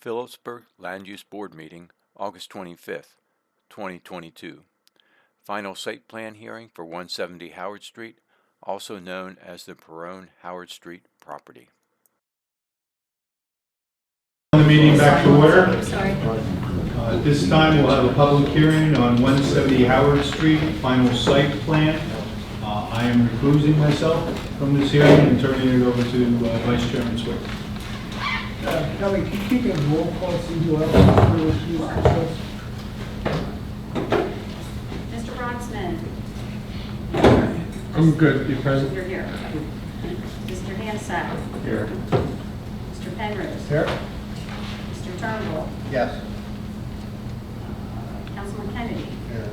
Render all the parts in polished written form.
Phillipsburg Land Use Board Meeting, August 25th, 2022. Final site plan hearing for 170 Howard Street, also known as the Peron Howard Street property. The meeting back to order. Sorry. At this time, we'll have a public hearing on 170 Howard Street, final site plan. I am recusing myself from this hearing and turning it over to Vice Chairman Swift. Kelly, can you keep a roll call since you have to recuse yourself? Mr. Bronxman. I'm good, you present? You're here. Mr. Hansack. Here. Mr. Penrose. Here? Mr. Turnbull. Yes. Councilman Kennedy. Here.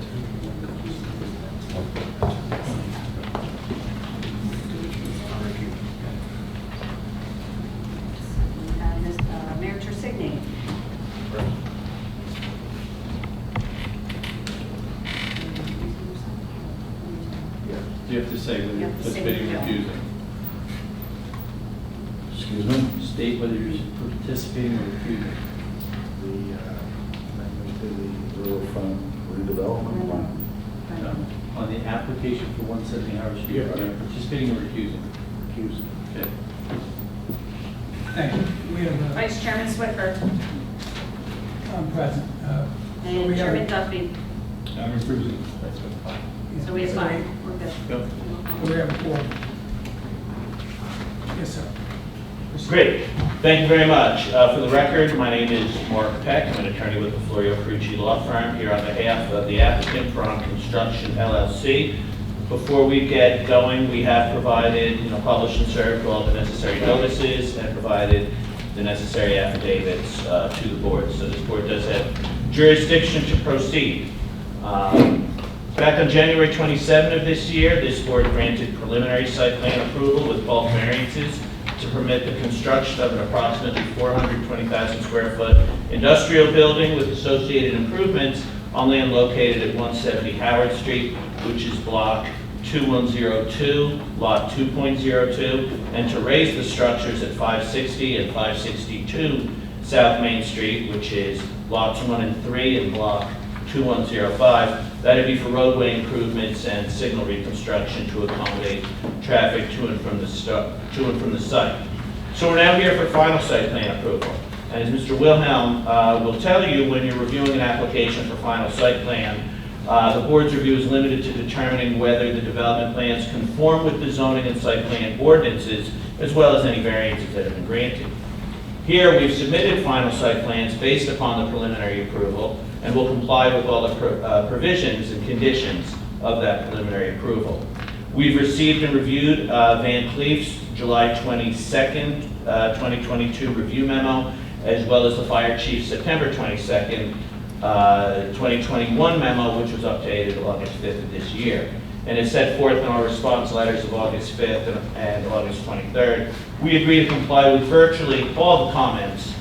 Mayor Tersigny. You have to say whether you're participating or refusing. Excuse me? State whether you're participating or refusing. The amendment to the riverfront redevelopment plan. On the application for 170 Howard Street, are you participating or refusing? Accused. Okay. Thank you. We have, Vice Chairman Switford. I'm present. And we have- Chairman Duffy. I'm recusing. That's fine. So we have five. We're good. Go. We have four. Yes, sir. Great. Thank you very much. For the record, my name is Mark Peck. I'm an attorney with the Florio Carucci Law Firm here on behalf of the applicant, Peron Construction LLC. Before we get going, we have provided, published and served all the necessary notices and provided the necessary affidavits to the board. So this board does have jurisdiction to proceed. Back on January 27 of this year, this board granted preliminary site plan approval with bulk variances to permit the construction of an approximately 420,000 square foot industrial building with associated improvements on land located at 170 Howard Street, which is block 2102, lot 2.02, and to raise the structures at 560 and 562 South Main Street, which is lots 1 and 3 and block 2105. That'd be for roadway improvements and signal reconstruction to accommodate traffic to and from the site. So we're now here for final site plan approval. And as Mr. Wilhelm will tell you, when you're reviewing an application for final site plan, the board's review is limited to determining whether the development plans conform with the zoning and site plan ordinances, as well as any variances that have been granted. Here, we've submitted final site plans based upon the preliminary approval, and will comply with all the provisions and conditions of that preliminary approval. We've received and reviewed Van Cleef's July 22nd, 2022 review memo, as well as the fire chief's September 22nd, 2021 memo, which was updated August 5th of this year. And as set forth in our response letters of August 5th and August 23rd, we agree to comply with virtually all the comments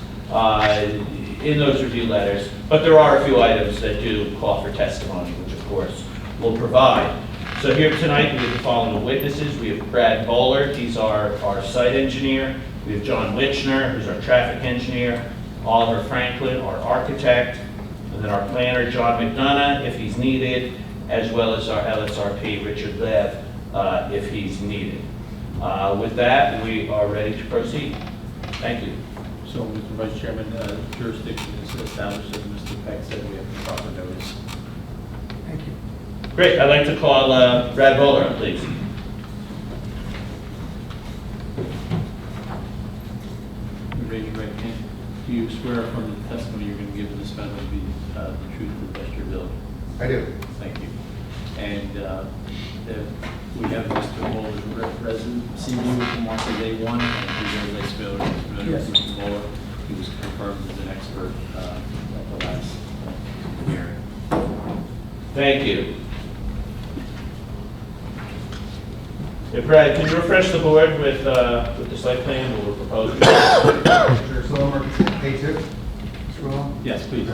in those review letters, but there are a few items that do call for testimony, which of course we'll provide. So here tonight we have the following witnesses. We have Brad Bollard, he's our site engineer. We have John Witchner, who's our traffic engineer. Oliver Franklin, our architect. And then our planner, John McDonough, if he's needed, as well as our LSRP, Richard Lev, if he's needed. With that, we are ready to proceed. Thank you. So, Mr. Vice Chairman, jurisdiction is established, as Mr. Peck said, we have the proper notice. Thank you. Great. I'd like to call Brad Bollard, please. Raise your right hand. Do you swear from the testimony you're going to give in this matter to be the truth to the best of your ability? I do. Thank you. And we have Mr. Bowler's residency from Martha Day 1, and he's a familiar Yes. with Mr. Bowler. He was confirmed as an expert at the last hearing. Thank you. Brad, can you refresh the board with the site plan that we're proposing? Sure, so number A2. Mr. Wilhelm? Yes, please.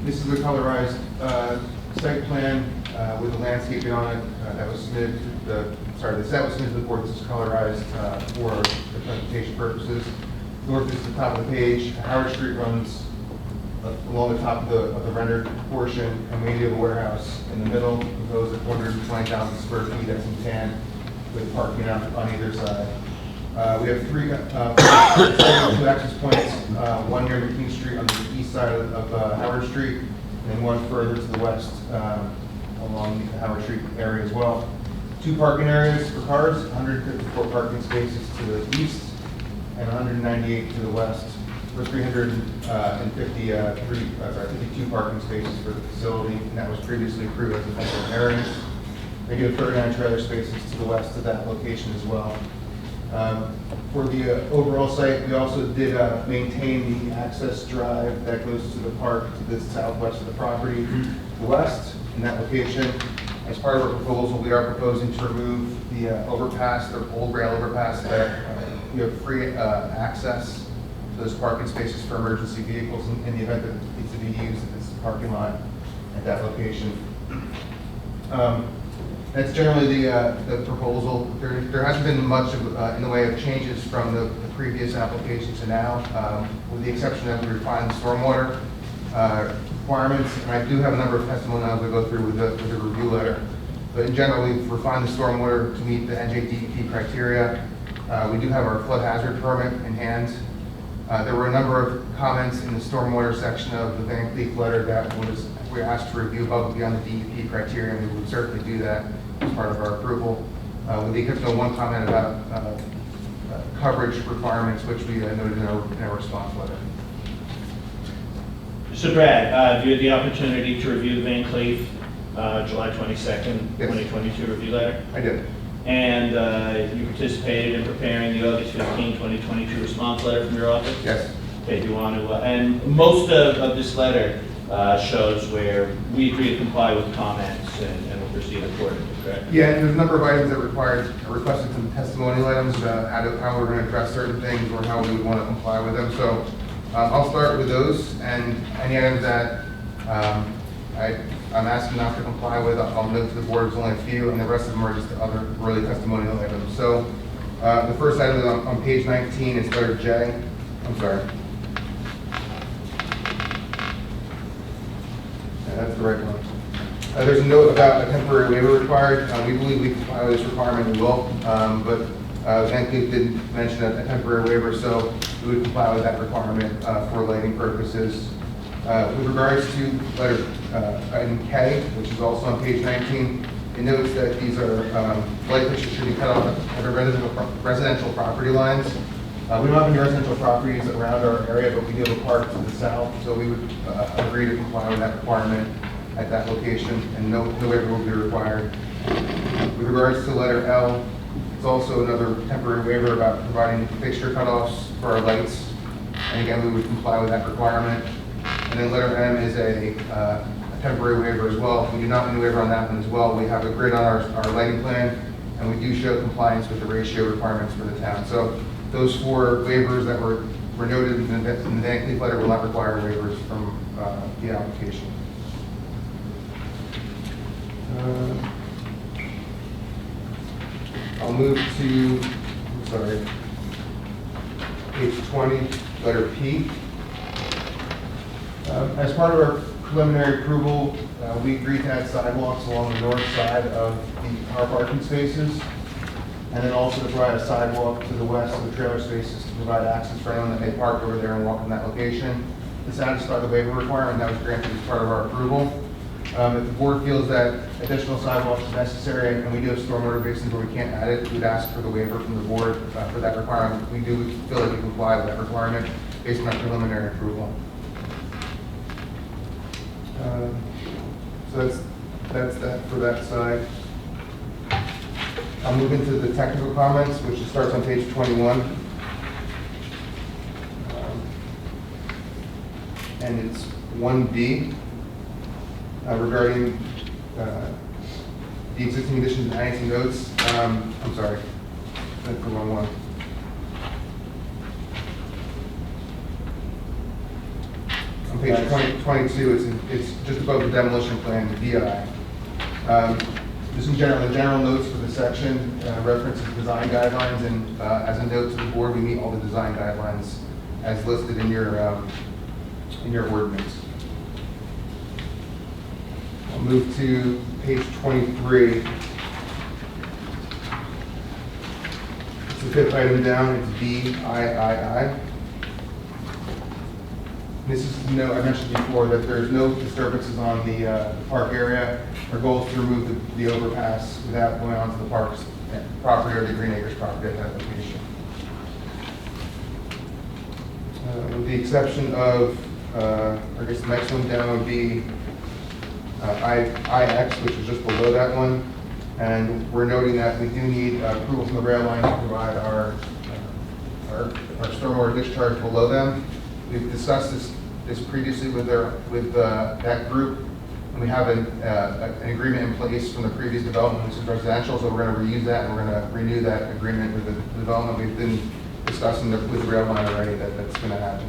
This is the colorized site plan with the landscaping on it that was submitted to the set was submitted to the board. This is colorized for the presentation purposes. north is the top of the page. Howard Street runs along the top of the rendered portion, and we do have a warehouse in the middle, proposed at 420,000 square feet, that's in tan, with parking on either side. We have two access points, one near McKean Street on the east side of Howard Street, and one further to the west along the Howard Street area as well. Two parking areas for cars, 154 parking spaces to the east and 198 to the west, for 52 parking spaces for the facility, and that was previously approved as a special variance. They do have 39 trailer spaces to the west of that location as well. For the overall site, we also did maintain the access drive that goes to the park to the southwest of the property, to the west in that location. As part of our proposal, we are proposing to remove the overpass, the old rail overpass, that we have free access to those parking spaces for emergency vehicles in the event that it needs to be used at this parking lot at that location. That's generally the proposal. There hasn't been much in the way of changes from the previous application to now, with the exception that we refined the stormwater requirements. And I do have a number of testimonials to go through with the review letter. But in general, we've refined the stormwater to meet the NJDEP criteria. We do have our flood hazard permit in hand. There were a number of comments in the stormwater section of the Van Cleef letter that we asked to review above and beyond the DEP criteria, and we would certainly do that as part of our approval. With the exception of one comment about coverage requirements, which we noted in our response letter. So Brad, you had the opportunity to review the Van Cleef July 22nd, Yes. 2022 review letter, I did. and you participated in preparing the August 15, 2022 response letter from your office? Yes. Okay, do you want to, and most of this letter shows where we agree to comply with comments and will proceed accordingly, correct? Yeah, and there's a number of items that requested some testimonial items about how we're going to address certain things or how we would want to comply with them. So I'll start with those, and any items that I'm asking not to comply with, I'll note to the board, there's only a few, and the rest of them are just other really testimonial items. So the first item is on page 19, it's letter J. I'm sorry. Yeah, that's the right one. There's a note about a temporary waiver required. We believe we comply with this requirement, we will, but Van Cleef did mention a temporary waiver, so we would comply with that requirement for lighting purposes. With regards to letter item K, which is also on page 19, it notes that these are light fixtures should be cut off at the residential property lines. We don't have any residential properties around our area, but we do have a park to the south, so we would agree to comply with that requirement at that location, and no waiver will be required. With regards to letter L, it's also another temporary waiver about providing fixture cutoffs for our lights, and again, we would comply with that requirement. And then letter M is a temporary waiver as well. We do not need a waiver on that one as well. We have a grid on our lighting plan, and we do show compliance with the ratio requirements for the town. So those four waivers that were noted in the Van Cleef letter will not require waivers from the application. I'll move to, page 20, letter P. As part of our preliminary approval, we agreed to add sidewalks along the north side of the car parking spaces, and then also to provide a sidewalk to the west of the trailer spaces to provide access for anyone that may park over there and walk in that location. To satisfy the waiver requirement that was granted as part of our approval. If the board feels that additional sidewalks is necessary, and we do have stormwater basins where we can't add it, we'd ask for the waiver from the board for that requirement. We do feel like we comply with that requirement based on our preliminary approval. So that's that for that side. I'll move into the technical comments, which starts on page 21. And it's 1B regarding the existing conditions and annexing notes. I'm sorry, that's the wrong one. On page 22, it's just above the demolition plan, DI. Just in general, the general notes for the section references design guidelines, and as a note to the board, we meet all the design guidelines as listed in your ordinance. I'll move to page 23. It's the fifth item down, it's VIII. This is to note, I mentioned before that there's no disturbances on the park area. Our goal is to remove the overpass without going onto the park's property or the Green Acres property at that location. With the exception of, I guess the next one down would be IX, which is just below that one. And we're noting that we do need approval from the rail line to provide our stormwater discharge below them. We've discussed this previously with that group, and we have an agreement in place from the previous development, which is residential, so we're going to reuse that, and we're going to renew that agreement with the development. We've been discussing with the rail line already that's going to happen.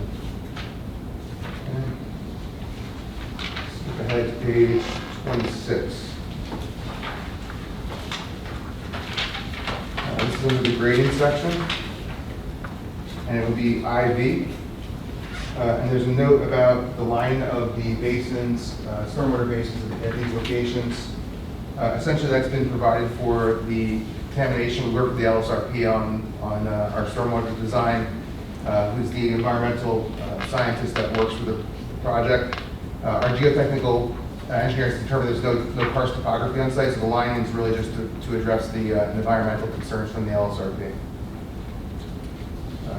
Skip ahead to page 26. This is under the grading section, and it will be IV. And there's a note about the lining of the basins, stormwater basins at these locations. Essentially, that's been provided for the contamination. We work with the LSRP on our stormwater design, who's the environmental scientist that works for the project. Our geotechnical engineers determined there's no karst topography on site, so the lining is really just to address the environmental concerns from the LSRP.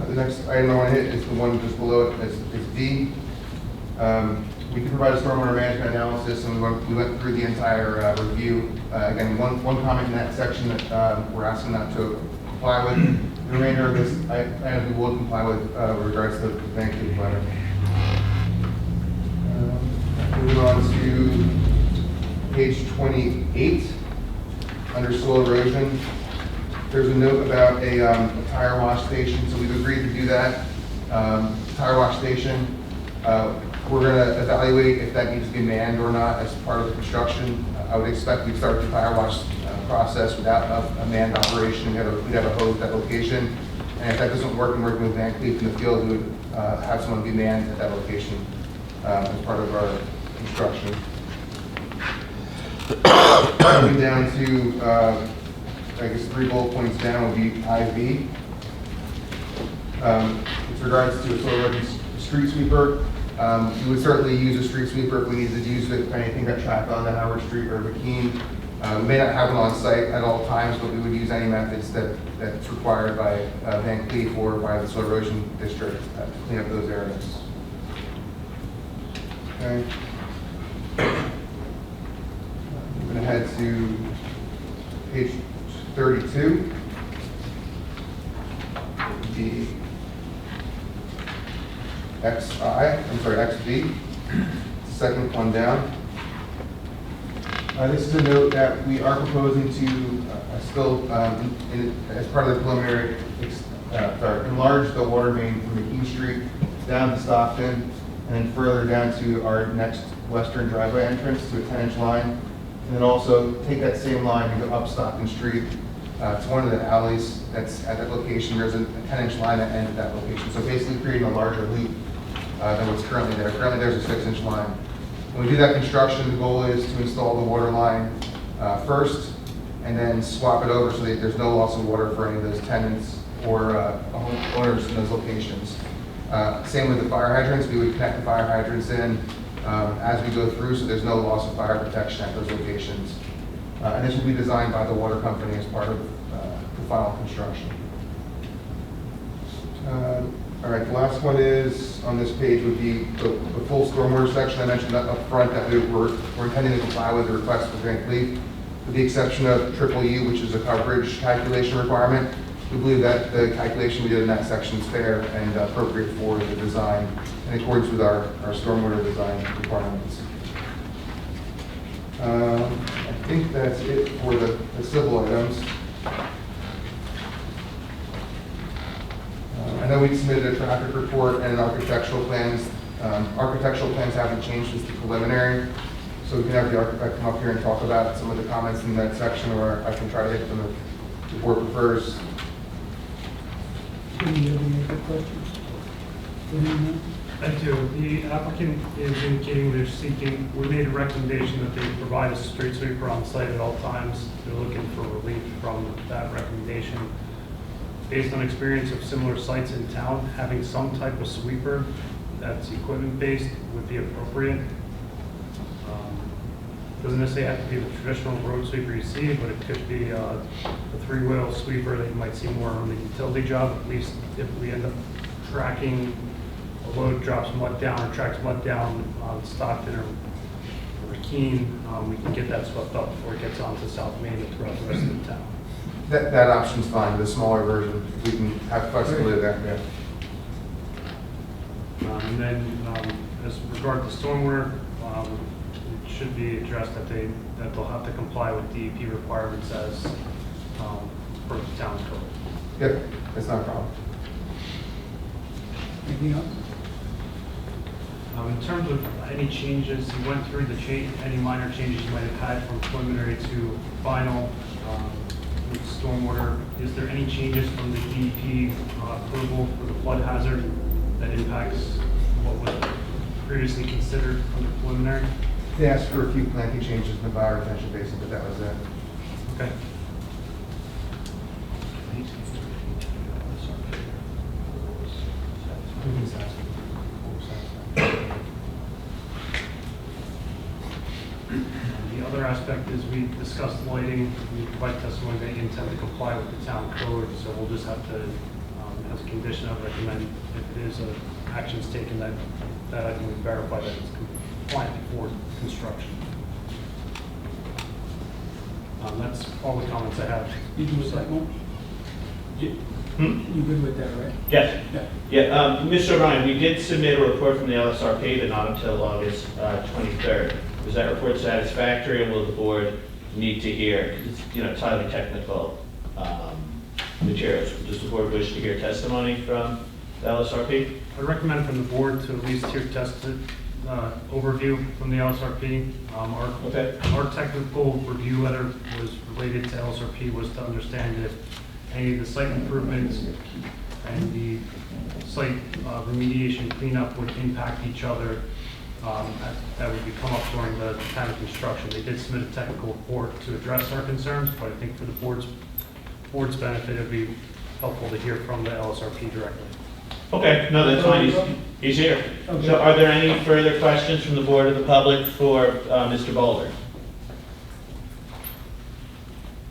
The next item I want to hit is the one just below it, is D. We can provide a stormwater management analysis, and we went through the entire review. Again, one comment in that section that we're asking not to comply with. The remainder of this, we will comply with regards to the bank letter. Moving on to page 28, under soil erosion. There's a note about a tire wash station, so we've agreed to do that. Tire wash station, we're going to evaluate if that needs to be manned or not as part of the construction. I would expect we'd start the tire wash process without a manned operation. We'd have a hose at that location. And if that doesn't work and working with Van Cleef in the field, we would have someone be manned at that location as part of our construction. Coming down to I guess 3 bullet points down would be IV. With regards to a soil erosion street sweeper, we would certainly use a street sweeper if we needed to use it for anything that tracked on the Howard Street or McKean. We may not have it on site at all times, but we would use any methods that's required by Van Cleef or by the soil erosion district to clean up those areas. Okay. Moving ahead to page 32, the XV, second one down. This is a note that we are proposing to still, as part of the preliminary, enlarge the water main from McKean Street down to Stockton, and then further down to our next western driveway entrance to a 10-inch line. And then also take that same line and go up Stockton Street to one of the alleys that's at that location. There's a 10-inch line that ends at that location. So basically creating a larger loop than what's currently there. Currently there's a 6-inch line. When we do that construction, the goal is to install the water line first and then swap it over so that there's no loss of water for any of those tenants or owners in those locations. Same with the fire hydrants. We would connect the fire hydrants in as we go through, so there's no loss of fire protection at those locations. And this will be designed by the water company as part of the final construction. All right, the last one is, on this page, would be the full stormwater section. I mentioned that up front that we're intending to comply with the request for Van Cleef, with the exception of triple U, which is a coverage calculation requirement. We believe that the calculation we did in that section is fair and appropriate for the design in accordance with our stormwater design requirements. I think that's it for the civil items. I know we submitted a traffic report and architectural plans. Architectural plans haven't changed since the preliminary, so we can have the architect come up here and talk about some of the comments in that section, or I can try to hit them if the board prefers. Do you have any other questions? I do. The applicant is indicating they're seeking, we made a recommendation that they provide a street sweeper on site at all times. They're looking for relief from that recommendation. Based on experience of similar sites in town, having some type of sweeper that's equipment-based would be appropriate. Doesn't necessarily have to be the traditional road sweeper you see, but it could be a three-wheel sweeper that you might see more on the utility job. At least if we end up tracking a load drops mud down or tracks mud down on Stockton or Keene, we can get that swept up before it gets onto South Main and throughout the rest of the town. That option's fine, the smaller version, we can have flexibility there, yeah. And then as regard to stormwater, it should be addressed that they'll have to comply with DEP requirements as per the town's code. Yep, that's not a problem. Anything else? In terms of any changes, you went through any minor changes you might have had from preliminary to final with stormwater. Is there any changes from the DEP approval for the flood hazard that impacts what was previously considered under preliminary? They asked for a few planting changes in the bioretention basin, but that was it. Okay. The other aspect is we discussed lighting. We provide testimony that you intend to comply with the town code, so we'll just have to, as a condition, I would recommend if it is actions taken that I can verify that it's compliant before construction. That's all the comments I have. You good with that one? You good with that, right? Yes. Yeah. Mr. O'Brien, we did submit a report from the LSRP, but not until August 23rd. Was that report satisfactory, and will the board need to hear, because it's, highly technical materials. Does the board wish to hear testimony from the LSRP? I recommend from the board to at least hear overview from the LSRP. Our technical review letter was related to LSRP, was to understand if any of the site improvements and the site remediation cleanup would impact each other. That would come up during the time of construction. They did submit a technical report to address our concerns, but I think for the board's benefit, it would be helpful to hear from the LSRP directly. Okay, no, that's fine. He's here. Okay. So are there any further questions from the board or the public for Mr. Boulder?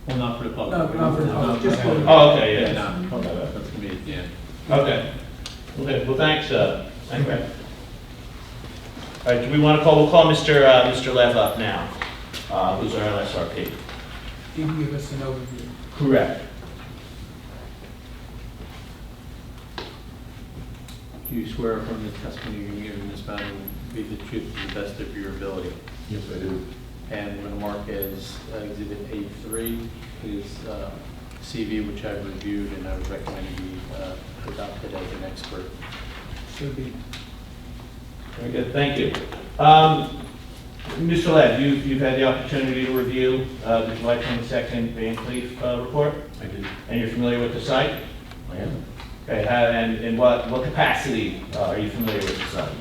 Well, not for the public. No, not for the public, just for the- Oh, okay, yeah. No, okay, that's going to be at the end. Okay. Okay, well, thanks, thank you. All right, do we want to we'll call Mr. Lev up now, who's our LSRP. Can you give us an overview? Correct. Do you swear from the testimony you're giving this matter will be the truth to the best of your ability? Yes, I do. And we're going to mark as Exhibit A3 is CV, which I've reviewed, and I would recommend be adopted as an expert. Should be. Very good, thank you. Mr. Lev, you've had the opportunity to review the July 22nd Van Cleef report, I did. and you're familiar with the site? I am. Okay, and in what capacity are you familiar with the site?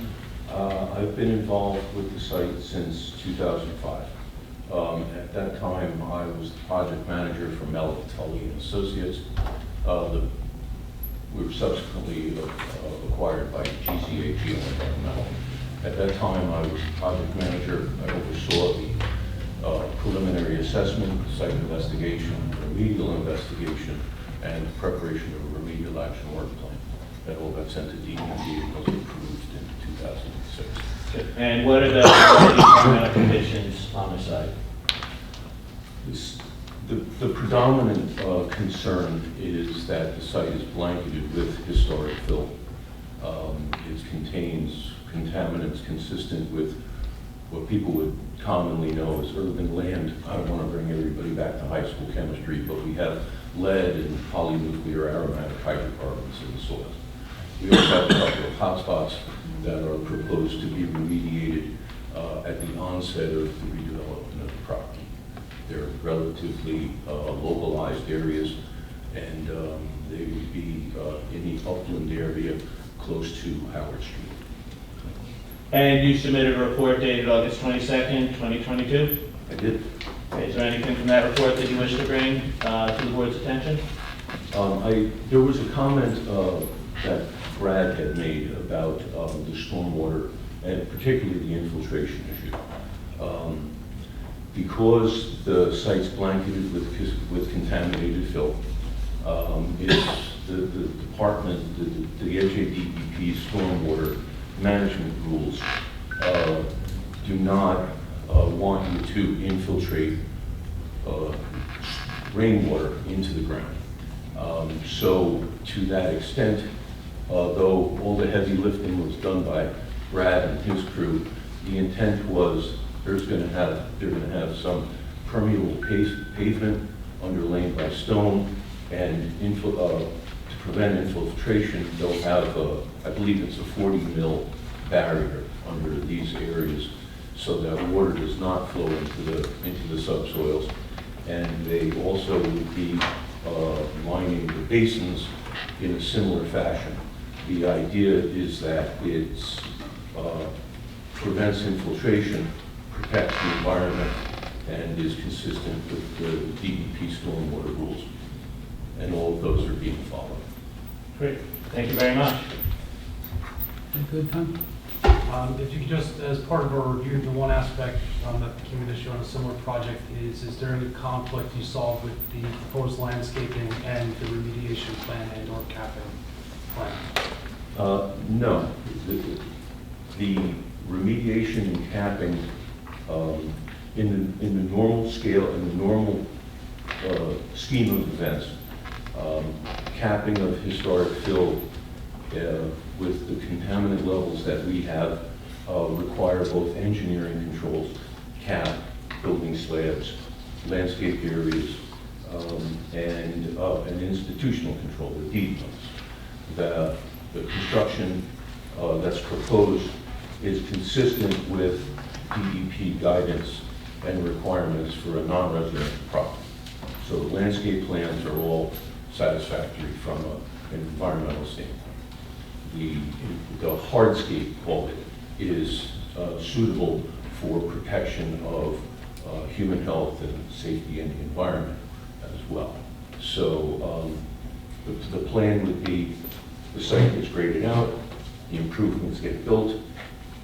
I've been involved with the site since 2005. At that time, I was the project manager for Mel Tully and Associates. We were subsequently acquired by GCA Environmental. At that time, I was the project manager. I oversaw the preliminary assessment, site investigation, remedial investigation, and preparation of a remedial action work plan. That all got sent to DEP and was approved in 2006. And what are the environmental conditions on the site? The predominant concern is that the site is blanketed with historic fill. It contains contaminants consistent with what people would commonly know as urban land. I don't want to bring everybody back to high school chemistry, but we have lead and polynuclear aromatic hydrocarbons in the soil. We also have a couple of hotspots that are proposed to be remediated at the onset of the redevelopment of the property. They're relatively localized areas, and they would be in the upland area close to Howard Street. And you submitted a report dated August 22nd, 2022? I did. Okay, is there anything from that report that you wish to bring to the board's attention? There was a comment that Brad had made about the stormwater and particularly the infiltration issue. Because the site's blanketed with contaminated fill, the department, the NJDEP stormwater management rules do not want you to infiltrate rainwater into the ground. So to that extent, though all the heavy lifting was done by Brad and his crew, the intent was they're going to have some permeable pavement underlain by stone, and to prevent infiltration, they'll have I believe it's a 40 mil barrier under these areas, so that water does not flow into the subsoils. And they also would be lining the basins in a similar fashion. The idea is that it prevents infiltration, protects the environment, and is consistent with the DEP stormwater rules. And all of those are being followed. Great, thank you very much. Good time. If you could just, as part of our review, the one aspect that became an issue on a similar project is there any conflict you saw with the proposed landscaping and the remediation plan and or capping plan? No. The remediation and capping in the normal scale, in the normal scheme of events, capping of historic fill with the contaminant levels that we have require both engineering controls, cap, building slabs, landscape areas, and an institutional control, the deed notes. The construction that's proposed is consistent with DEP guidance and requirements for a non-residential property. So the landscape plans are all satisfactory from an environmental standpoint. The hardscape, called it, is suitable for protection of human health and safety in the environment as well. So the plan would be the site gets graded out, the improvements get built,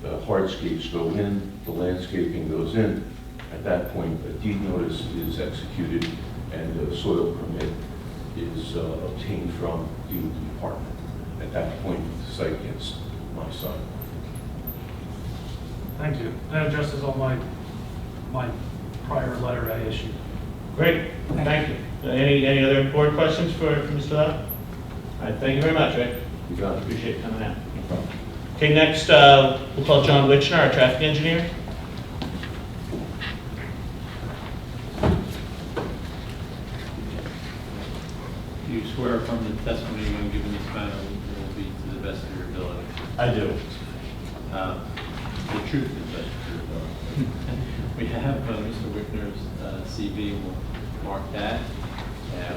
the hardscapes go in, the landscaping goes in. At that point, a deed notice is executed and a soil permit is obtained from the department. At that point, the site gets my sign. Thank you. That addresses all my prior letter I issued. Great, thank you. Any other board questions for Mr. Lau? All right, thank you very much, Rick. You got it. Appreciate you coming out. Okay, next we'll call John Witchner, our traffic engineer. Do you swear from the testimony you're going to give in this matter will be to the best of your ability? I do. The truth is the best of your ability. We have Mr. Wickner's CV, we'll mark that.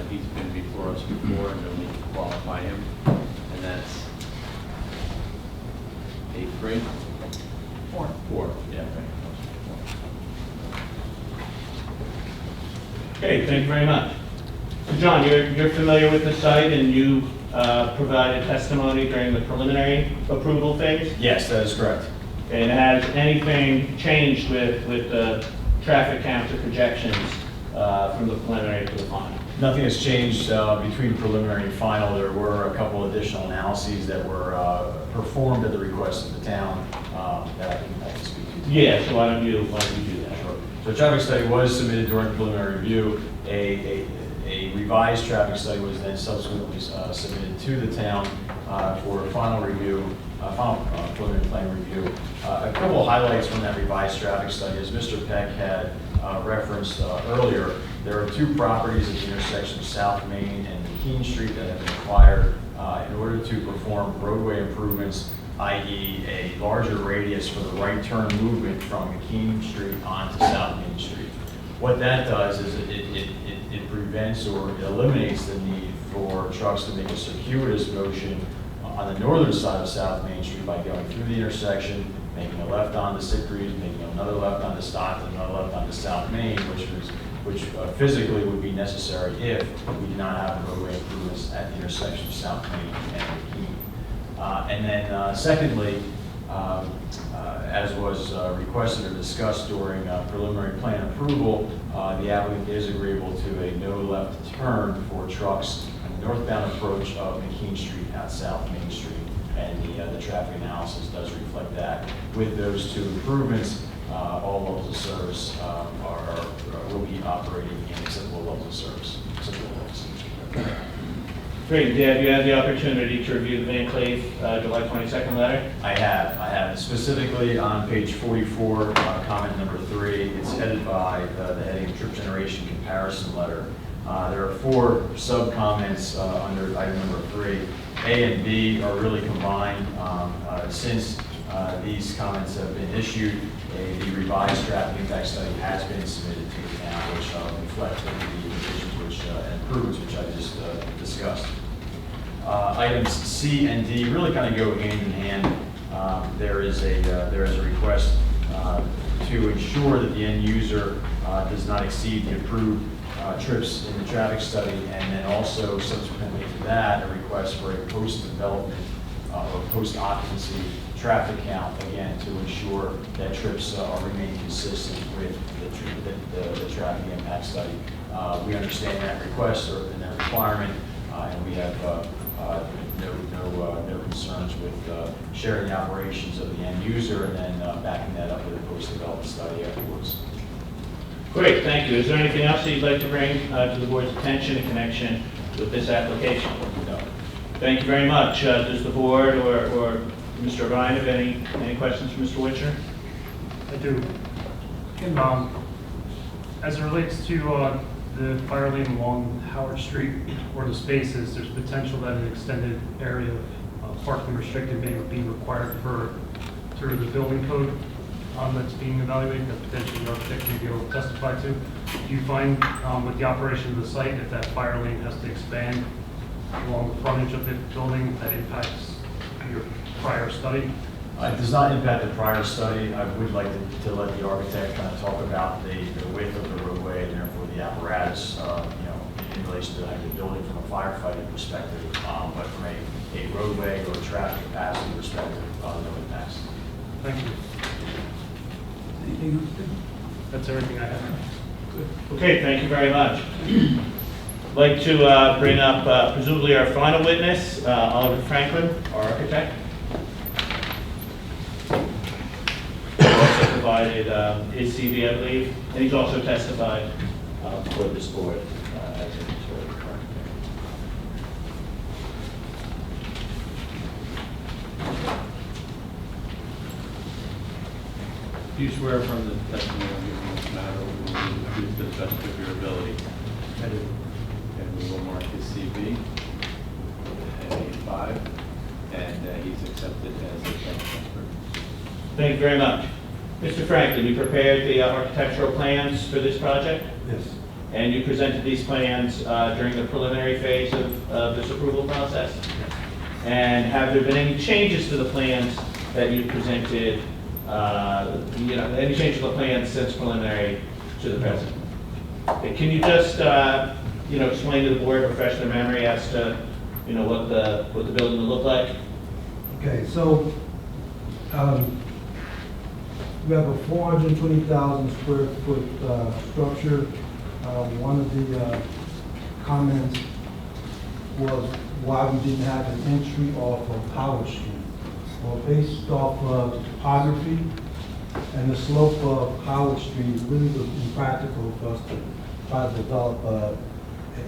He's been before us before, and no need to qualify him. And that's A3? 4. 4, yeah, right. Okay, thank you very much. So John, you're familiar with the site and you provided testimony during the preliminary approval phase? Yes, that is correct. And has anything changed with the traffic counts or projections from the preliminary to the final? Nothing has changed between preliminary and final. There were a couple additional analyses that were performed at the request of the town that I can speak to. Yeah, so why don't you do that? Sure. So a traffic study was submitted during preliminary review. A revised traffic study was then subsequently submitted to the town for final review, final preliminary plan review. A couple of highlights from that revised traffic study, as Mr. Peck had referenced earlier, there are two properties at the intersection of South Main and McKean Street that have been acquired in order to perform roadway improvements, i.e. a larger radius for the right turn movement from McKean Street onto South Main Street. What that does is it prevents or it eliminates the need for trucks to make a circuitous motion on the northern side of South Main Street by going through the intersection, making a left onto Sickreed, making another left onto Stockton, another left onto South Main, which physically would be necessary if we did not have roadway improvements at the intersection of South Main and McKean. And then secondly, as was requested or discussed during preliminary plan approval, the applicant is agreeable to a no left turn for trucks on the northbound approach of McKean Street out South Main Street. And the traffic analysis does reflect that. With those two improvements, all levels of service will be operating in acceptable levels of service. Great. Have you had the opportunity to review the Van Cleve July 22nd letter? I have. Specifically on page 44, comment number 3, it's headed by the heading Trip Generation Comparison Letter. There are 4 sub-comments under item number 3. A and B are really combined. Since these comments have been issued, the revised traffic impact study has been submitted to the town, which reflects the revisions and improvements which I just discussed. Items C and D really kind of go hand in hand. There is a request to ensure that the end user does not exceed the approved trips in the traffic study, and then also subsequently to that, a request for a post-development or post-occupancy traffic count, again, to ensure that trips remain consistent with the traffic impact study. We understand that request and that requirement, and we have no concerns with sharing the operations of the end user and then backing that up with a post-development study afterwards. Great, thank you. Is there anything else that you'd like to bring to the board's attention in connection with this application? No. Thank you very much. Does the board or Mr. O'Brien have any questions for Mr. Witcher? I do. As it relates to the fire lane along Howard Street or the spaces, there's potential that an extended area of parking restricted may be required through the building code that's being evaluated, that potentially the architect may be able to testify to. Do you find with the operation of the site, if that fire lane has to expand along the frontage of the building, that impacts your prior study? It does not impact the prior study. I would like to let the architect kind of talk about the width of the roadway and therefore the apparatus, in relation to the building from a firefighting perspective. But from a roadway or traffic capacity perspective, no impacts. Thank you. Anything else? That's everything I have. Okay, thank you very much. I'd like to bring up presumably our final witness, Oliver Franklin, our architect. He also provided his CV, I believe, and he's also testified for this board as a sort of architect. Do you swear from the testimony in this matter will be to the best of your ability? I do. And we will mark his CV at 85, and he's accepted as a technical expert. Thank you very much. Mr. Franklin, you prepared the architectural plans for this project? Yes. And you presented these plans during the preliminary phase of this approval process? And have there been any changes to the plans that you presented, any changes to the plans since preliminary to the present? Okay, can you just, explain to the board, refresh their memory as to, what the building will look like? Okay, so, we have a 420,000 square foot structure. One of the comments was why we didn't have an entry off of Howard Street. Well, based off of topography and the slope of Howard Street, it really was impractical for us to try to develop an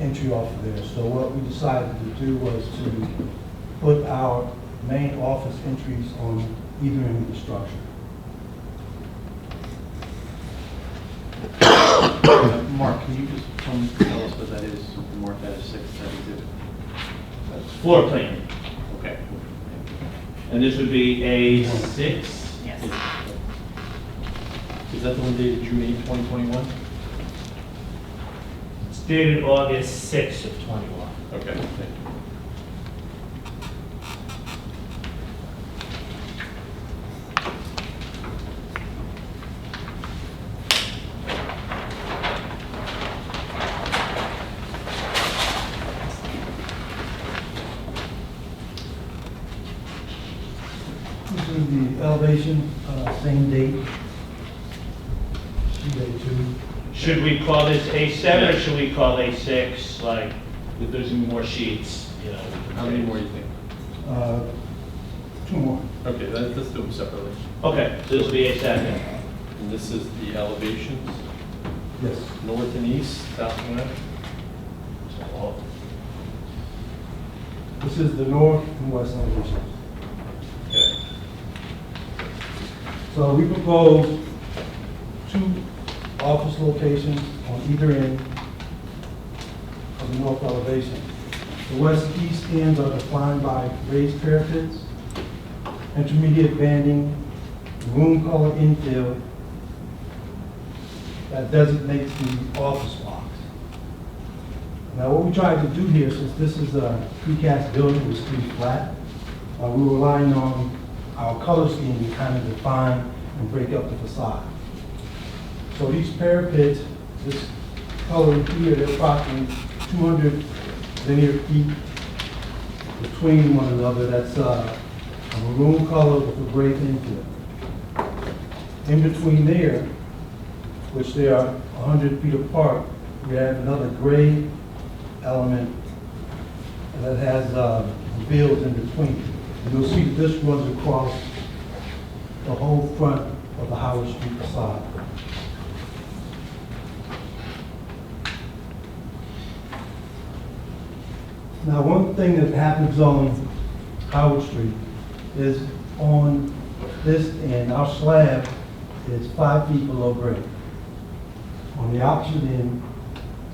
entry off of there. So what we decided to do was to put our main office entries on either end of the structure. Mark, can you just tell us what that is, mark that as 672? Floor plan. Okay. And this would be A6? Yes. Is that the one dated June 8, 2021? It's dated August 6th of 21. Okay, thank you. is the elevation, same date. Sheet A2. Should we call this A7 or should we call A6? Like, if there's more sheets, you know. we can How many change. more do you think? 2 more. Okay, let's do them separately. Okay, so this will be A7. And this is the elevations, Yes. north and east, south and west. This is the north and west elevations. Okay. So we propose 2 office locations on either end of the north elevation. The west and east ends are defined by raised parapets, intermediate banding, room color infill that designates the office blocks. Now, what we tried to do here, since this is a precast building, it's pretty flat, we were relying on our color scheme to kind of define and break up the facade. So each parapet, this color here, they're approximately 200 linear feet between one another. That's a maroon color with a gray infill. In between there, which they are 100 feet apart, we have another gray element that has fields in between. And you'll see that this runs across the whole front of the Howard Street facade. Now, one thing that happens on Howard Street is on this end, our slab is 5 feet below grade. On the opposite end,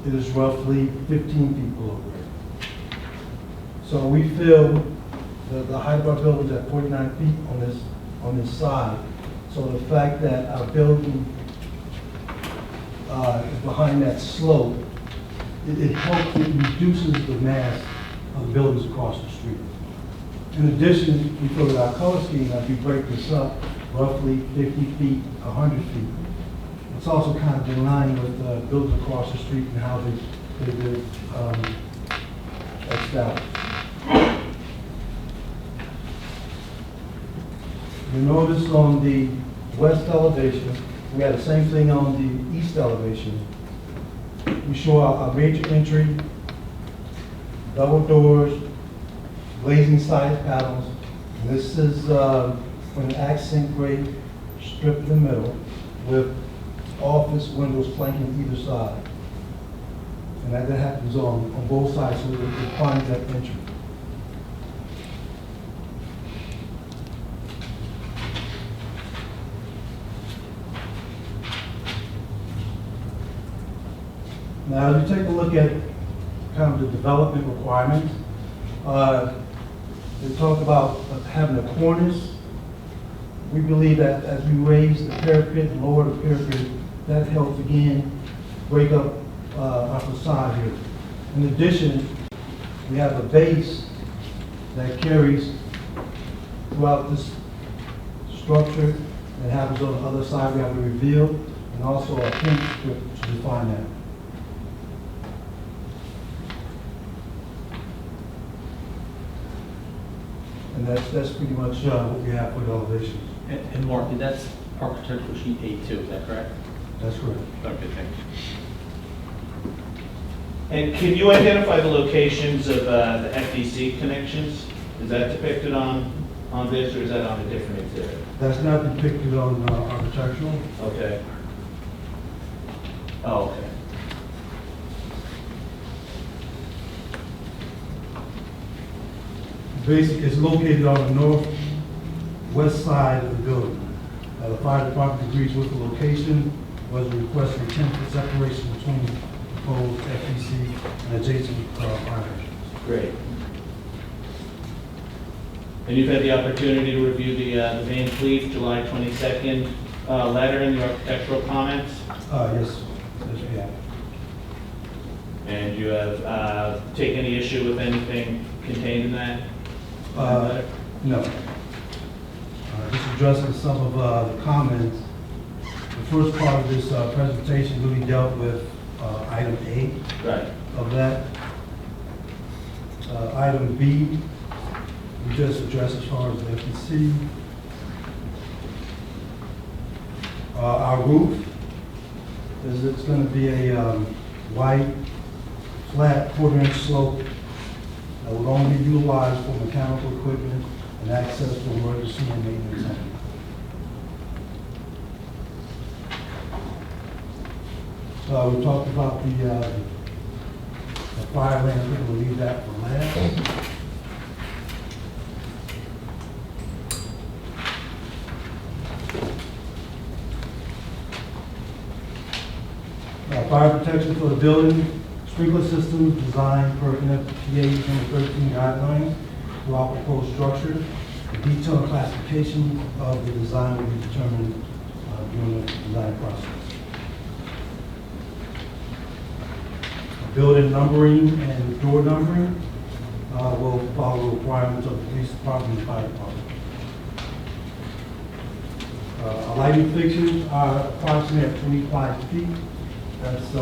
it is roughly 15 feet below grade. So we feel that the height of our building is at 49 feet on this side. So the fact that our building is behind that slope, it helps, it reduces the mass of the buildings across the street. In addition, we feel that our color scheme, as we break this up, roughly 50 feet, 100 feet, it's also kind of in line with buildings across the street and how they're established. You notice on the west elevation, we had the same thing on the east elevation. We show our major entry, double doors, glazing side panels. And this is an accent gray strip in the middle with office windows flanking either side. And that happens on both sides, so it defines that entry. Now, if you take a look at kind of the development requirements, they talk about having a cornice. We believe that as we raise the parapet and lower the parapet, that helps again break up our facade here. In addition, we have a base that carries throughout this structure and happens on the other side. We have a reveal and also a pink strip to define that. And that's pretty much what we have for the elevations. And Mark, that's architectural sheet A2, is that correct? That's correct. Okay, thank you. And can you identify the locations of the FDC connections? Is that depicted on this, or is that on a different exhibit? That's not depicted on architectural. Okay. Oh, okay. Basically, it's located on the northwest side of the building. The fire department agrees with the location, was a request for 10-foot separation between the proposed FEC and adjacent fire hydrants. Great. And you've had the opportunity to review the Van Cleef July 22nd letter and the architectural comments? Yes, we have. And you have taken any issue with anything contained in that? No. Just addressing some of the comments. The first part of this presentation really dealt with item A Right. of that. Item B, we just addressed as far as the FEC. Our roof it's going to be a white, flat, quarter-inch slope that will only be utilized for mechanical equipment and access for emergency and maintenance only. We talked about the fire lane. We're going to leave that for last. Fire protection for the building, sprinkler systems designed per NFPA 13 guidelines throughout proposed structure. The detail and classification of the design will be determined during the design process. Building numbering and door numbering will follow requirements of the police department and fire department. Our lighting fixtures are approximately at 25 feet. That's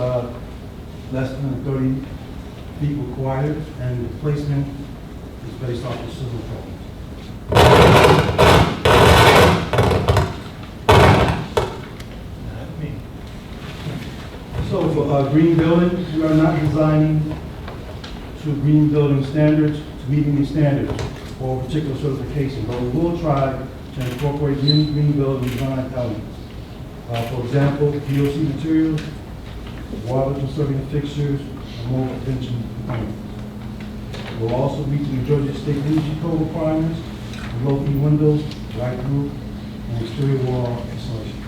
less than 30 feet required, and the placement is based off of civil drawings. So for green buildings, we are not designing to green building standards, to meeting these standards for a particular certification, but we will try to incorporate many green building design elements. For example, VOC materials, water conserving fixtures, and more prevention components. We'll also meet the New Jersey State Energy Code requirements, low E windows, white roof, and exterior wall insulation.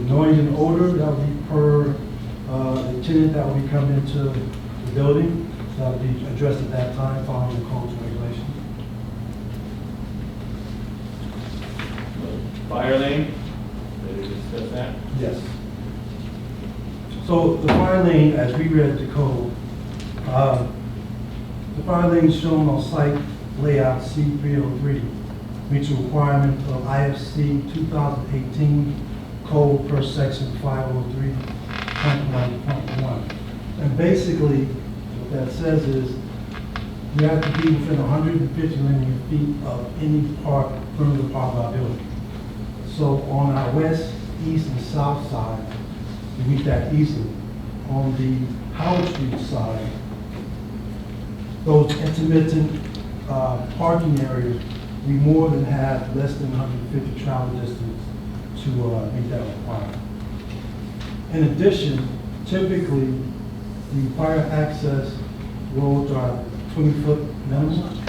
Noise and odor, that will be per the tenant that will be coming into the building. So that will be addressed at that time following the codes and regulations. Fire lane, did we discuss that? Yes. So the fire lane, as we read the code, the fire lane shown on site layout C303 meets the requirement of IFC 2018 code per section 503.1.1. And basically, what that says is you have to be within 150 linear feet of any part, perimeter part of our building. So on our west, east, and south side, we meet that easily. On the Howard Street side, those intermittent parking areas, we more than have less than 150 travel distance to meet that requirement. In addition, typically, the fire access roads are 20-foot minimum.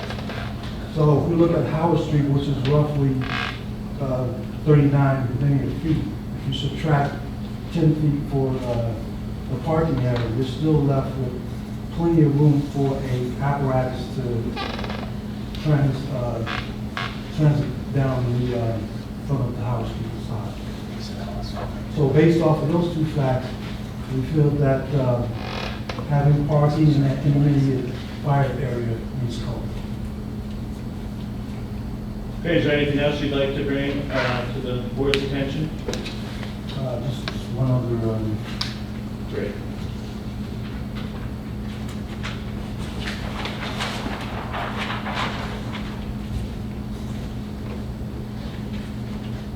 So if we look at Howard Street, which is roughly 39 linear feet, if you subtract 10 feet for the parking area, you're still left with plenty of room for a apparatus to transit down the front of the Howard Street side. So based off of those two facts, we feel that having parking in that intermediate fire area meets code. Okay, is there anything else you'd like to bring to the board's attention? Just one other. Great.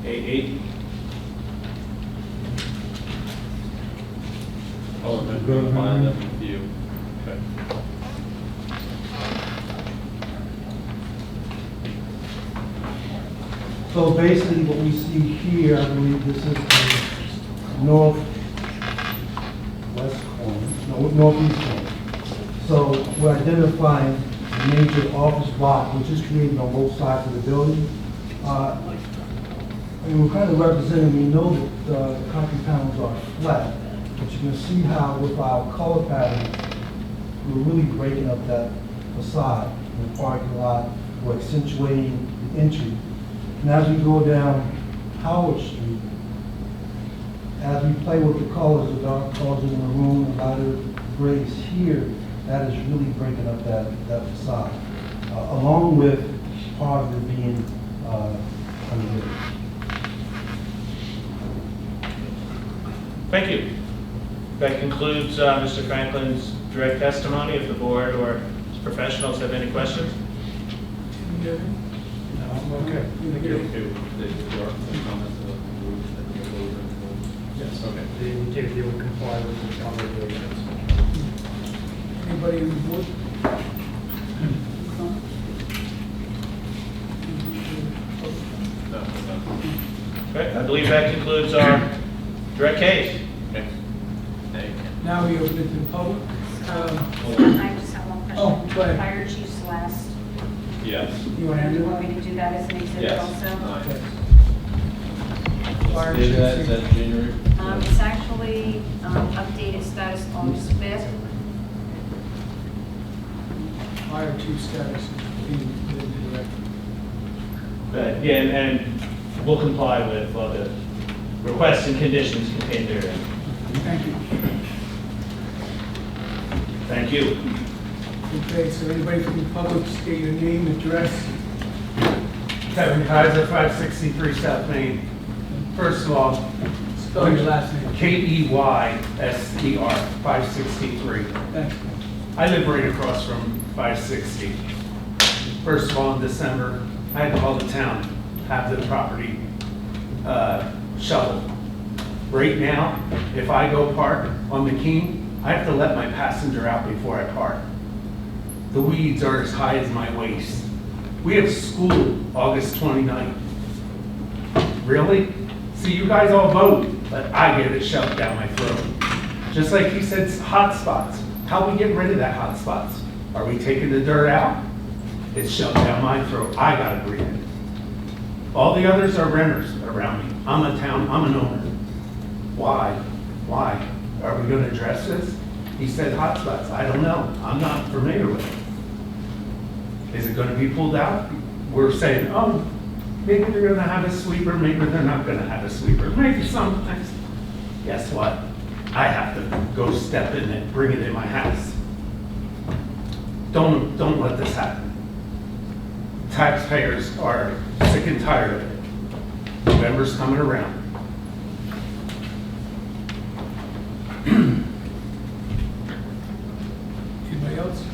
A8. Oh, Good. good. Fine, that's with you. Okay. So basically what we see here, I believe this is the northwest corner, northeast corner. So we're identifying a major office block which is created on both sides of the building. And we're kind of representing, we know that the concrete panels are flat, but you can see how with our color pattern, we're really breaking up that facade in the parking lot, we're accentuating the entry. And as we go down Howard Street, as we play with the colors, the dark colors in the maroon and lighter grays here, that is really breaking up that facade, along with part of it being under. Thank you. That concludes Mr. Franklin's direct testimony. If the board or his professionals have any questions? Okay. Okay with the architect comments about the roof and the builder? Yes, okay. They indicate they will comply with the town regulations. Anybody in the board? Okay, I believe that concludes our direct case. Okay. Thank you. Now we open it to the public. I just have one question. Oh, go ahead. Fire chief's last. Yes. You want to Do handle you it? want me to do that as an exhibit Yes. also? Aye. Fire Is chief. that January? It's actually updated status August 5th. Fire chief status is being directed. Good. Yeah, and we'll comply with all the requests and conditions contained therein. Thank you. Thank you. Okay, so anybody from the public, state your name, address. Kevin Kaiser, 563 South Main. First of all, Spell your last name. Keyser, 563. Thanks. I live right across from 560. First of all, in December, I had to call the town, have the property shoveled. Right now, if I go park on McKean, I have to let my passenger out before I park. The weeds are as high as my waist. We have school August 29th. Really? See, you guys all vote, but I get it shoved down my throat. Just like he said, hot spots. How are we getting rid of that hot spots? Are we taking the dirt out? It's shoved down my throat. I gotta breathe it. All the others are renters around me. I'm a town, I'm an owner. Why? Why? Are we gonna address this? He said hot spots. I don't know. I'm not familiar with it. Is it gonna be pulled out? We're saying, oh, maybe they're gonna have a sweeper, maybe they're not gonna have a sweeper, maybe sometimes. Guess what? I have to go step in it, bring it in my house. Don't let this happen. Taxpayers are sick and tired of it. November's coming around. Anybody else?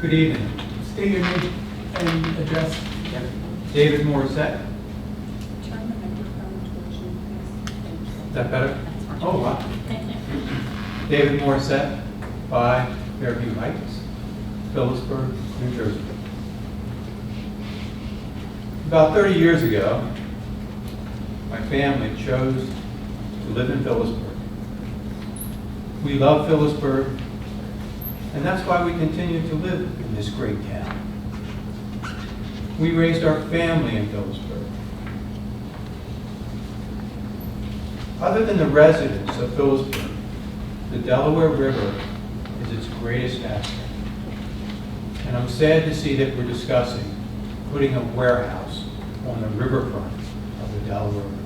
Good evening. State your name and address. David Morissette. Turn the microphone towards you, please. Is that better? That's much Oh, wow. David Morissette, 5 Fairview Heights, Phillipsburg, New Jersey. About 30 years ago, my family chose to live in Phillipsburg. We love Phillipsburg, and that's why we continue to live in this great town. We raised our family in Phillipsburg. Other than the residents of Phillipsburg, the Delaware River is its greatest asset. And I'm sad to see that we're discussing putting a warehouse on the riverfront of the Delaware River.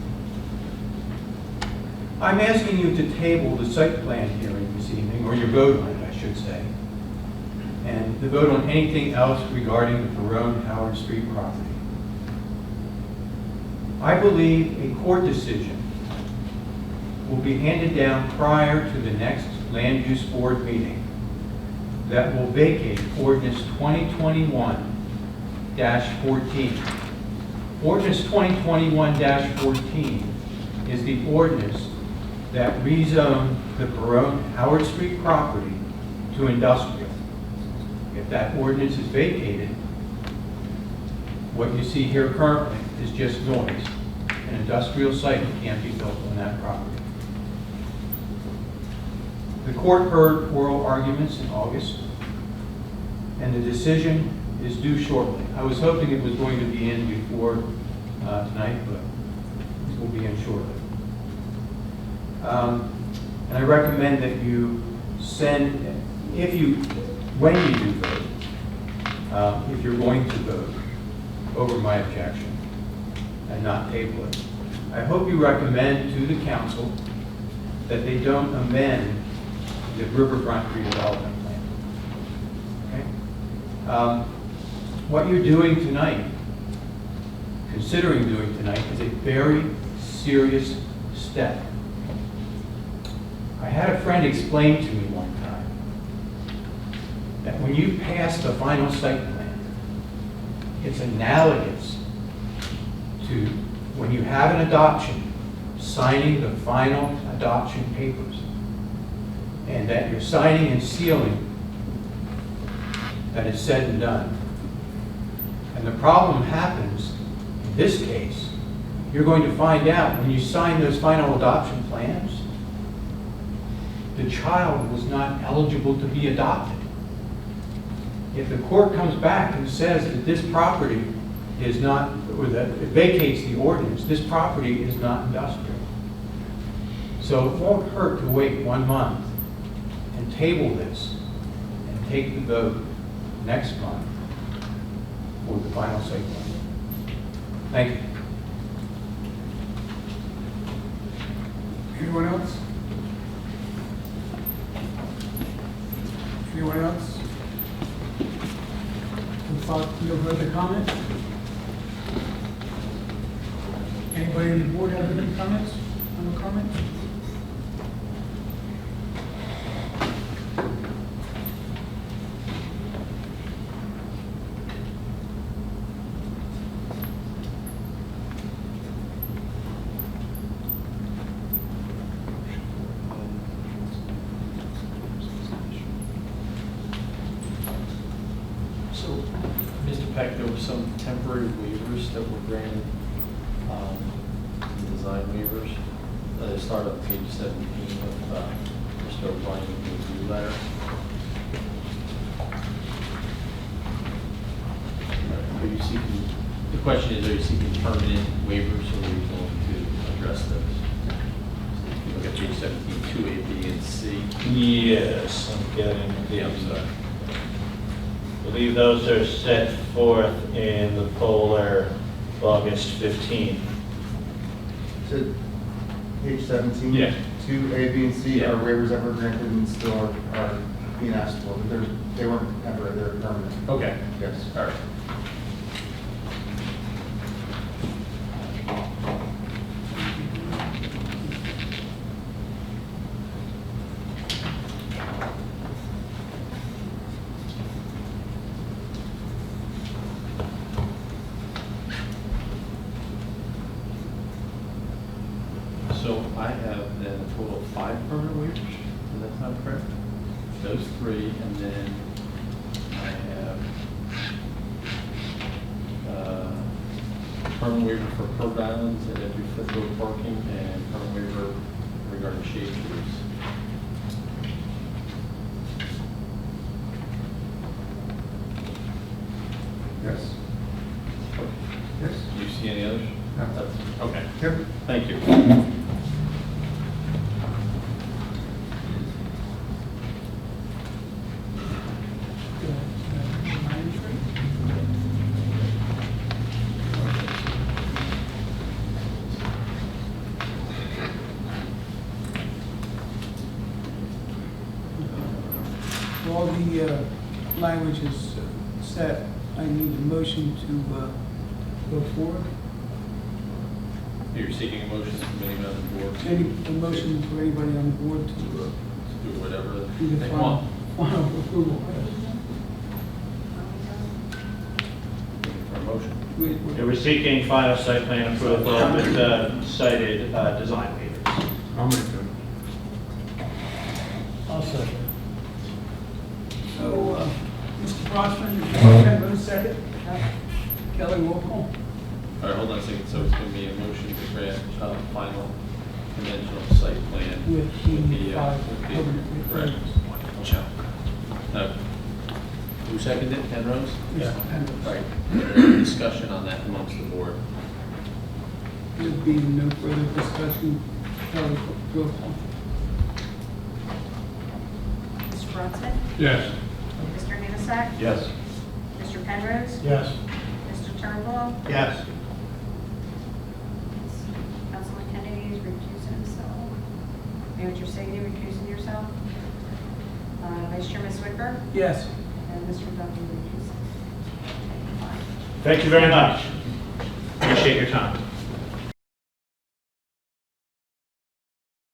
I'm asking you to table the site plan hearing this evening, or your vote on it, I should say, and to vote on anything else regarding the Peron Howard Street property. I believe a court decision will be handed down prior to the next Land Use Board meeting that will vacate Ordinance 2021-14. Ordinance 2021-14 is the ordinance that rezoned the Peron Howard Street property to industrial. If that ordinance is vacated, what you see here currently is just noise. An industrial site can't be built on that property. The court heard oral arguments in August, and the decision is due shortly. I was hoping it was going to be in before tonight, but it will be in shortly. And I recommend that you send, when you do vote, if you're going to vote over my objection and not table it, I hope you recommend to the council that they don't amend the riverfront redevelopment plan. Okay? What you're doing tonight, considering doing tonight, is a very serious step. I had a friend explain to me one time that when you pass the final site plan, it's analogous to when you have an adoption, signing the final adoption papers, and that you're signing and sealing that it's said and done. And the problem happens, in this case, you're going to find out when you sign those final adoption plans, the child was not eligible to be adopted. If the court comes back and says that this property is not, or that it vacates the ordinance, this property is not industrial. So it won't hurt to wait 1 month and table this and take the vote next month for the final site plan. Thank you. Anyone else? Anyone else? No further comment? Anybody on the board have any comments? No comment? So, Mr. Peck, there were some temporary waivers that were granted, design waivers. They start on page 17 of Mr. O'Brien's review letter. Are you seeking, the question is, are you seeking permanent waivers, or are you going to address those? If you look at page 17, 2A, B, and C. Yes, I'm getting Yeah, I'm sorry. I believe those are set forth in the polar August 15. So, page 17? Yeah. 2A, B, and C Yeah. are waivers that were granted and still are being asked for, but they weren't temporary, they're permanent. Okay. Yes. All right. So I have then a total of 5 permanent waivers, does that sound correct? Those 3, and then I have permanent waiver for curb islands at every 5th row parking, and permanent waiver regarding shade trees. Yes. Yes. Do you see any others? No. That's- Okay, Yep. thank you. All the language is set. I need a motion to go forward. You're seeking a motion from anyone on the board to Any, a motion for anybody on the board to do whatever do the they final, want. final approval. For a motion. They were seeking final site plan approval with cited design waivers. I'll make them. I'll second. So, Mr. Crossman, Mr. second. Kelly, roll call. All right, hold on a second. So it's going to be a motion to grant final conventional site plan With the five with permanent correct. Who seconded it? Ken Rose? Yeah. All right. Is there any discussion on that amongst the board? There being no further discussion, Kelly, roll call. Mr. Bronson? Yes. Mr. Nivesek? Yes. Mr. Penrose? Yes. Mr. Turnbull? Yes. Councilman Kennedy is recusing himself. Mayor Trissady recusing yourself? Vice Chairman Switber? Yes. And Mr. Duffy, recuse. Thank you very much. Appreciate your time.